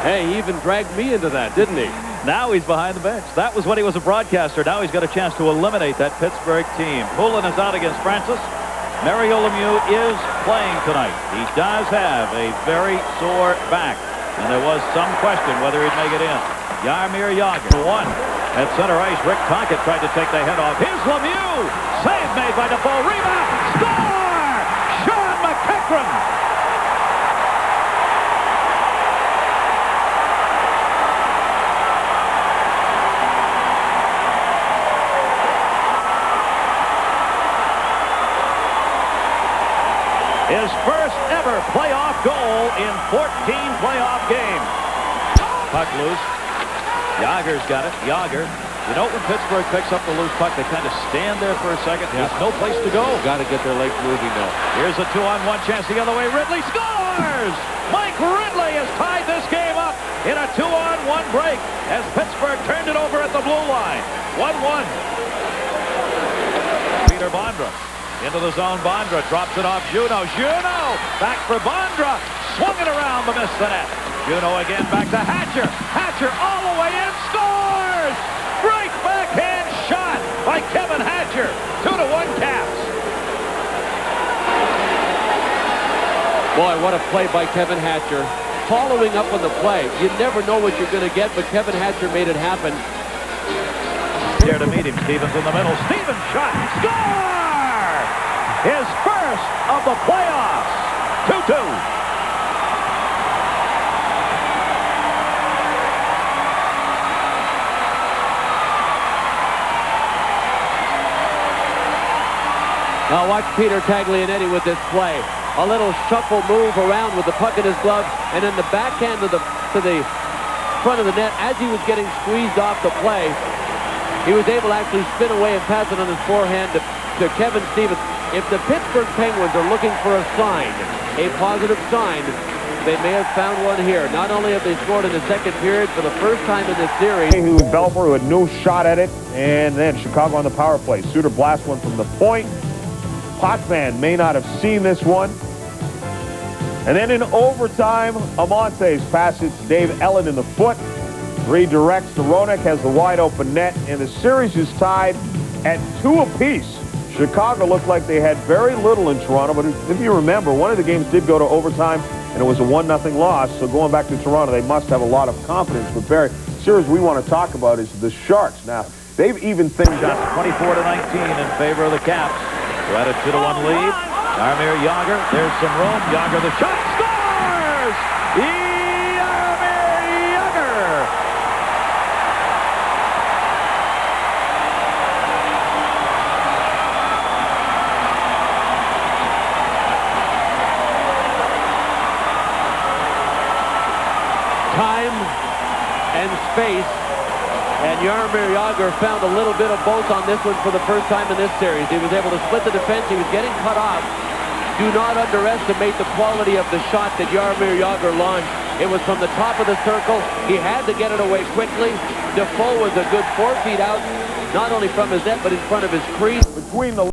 Hey, he even dragged me into that, didn't he? Now he's behind the bench. That was when he was a broadcaster. Now he's got a chance to eliminate that Pittsburgh team. Poulin is out against Francis. Mario Lemieux is playing tonight. He does have a very sore back, and there was some question whether he'd make it in. Jaromir Jagr, one. At center ice, Rick Tocchet tried to take the head off. Here's Lemieux. Save made by Defoe. Rebound. Score! Sean McEachran. His first ever playoff goal in 14 playoff games. Puck loose. Jagr's got it. Jagr. You know, when Pittsburgh picks up the loose puck, they kind of stand there for a second. There's no place to go. Got to get their legs moving now. Here's a 2-on-1 chance the other way. Ridley scores! Mike Ridley has tied this game up in a 2-on-1 break as Pittsburgh turned it over at the blue line. 1-1. Peter Bondra. Into the zone, Bondra drops it off Juneau. Juneau back for Bondra. Swung it around the miss the net. Juneau again back to Hatcher. Hatcher all the way in. Scores! Great backhand shot by Kevin Hatcher. 2-1 Caps. Boy, what a play by Kevin Hatcher. Following up on the play. You never know what you're going to get, but Kevin Hatcher made it happen. There to meet him. Stevens in the middle. Stevens shot. Score! His first of the playoffs. 2-2. Now watch Peter Taglianetti with this play. A little shuffle move around with the puck in his glove, and then the backhand to the front of the net as he was getting squeezed off the play. He was able to actually spin away and pass it on his forehand to Kevin Stevens. If the Pittsburgh Penguins are looking for a sign, a positive sign, they may have found one here. Not only have they scored in the second period for the first time in this series. Belfour, who had no shot at it, and then Chicago on the power play. Suter blasts one from the point. Potvin may not have seen this one. And then in overtime, Amontes passes to Dave Ellen in the foot. Redirects to Roenick, has the wide open net, and the series is tied at 2 apiece. Chicago looked like they had very little in Toronto, but if you remember, one of the games did go to overtime, and it was a 1-0 loss. So going back to Toronto, they must have a lot of confidence. But Barry, the series we want to talk about is the Sharks. Now, they've even things shots 24-19 in favor of the Caps. We're at a 2-1 lead. Jaromir Jagr, there's some room. Jagr the shot, scores! Jaromir Jagr! Time and space, and Jaromir Jagr found a little bit of both on this one for the first time in this series. He was able to split the defense. He was getting cut off. Do not underestimate the quality of the shot that Jaromir Jagr launched. It was from the top of the circle. He had to get it away quickly. Defoe was a good 4 feet out, not only from his net, but in front of his crease. between the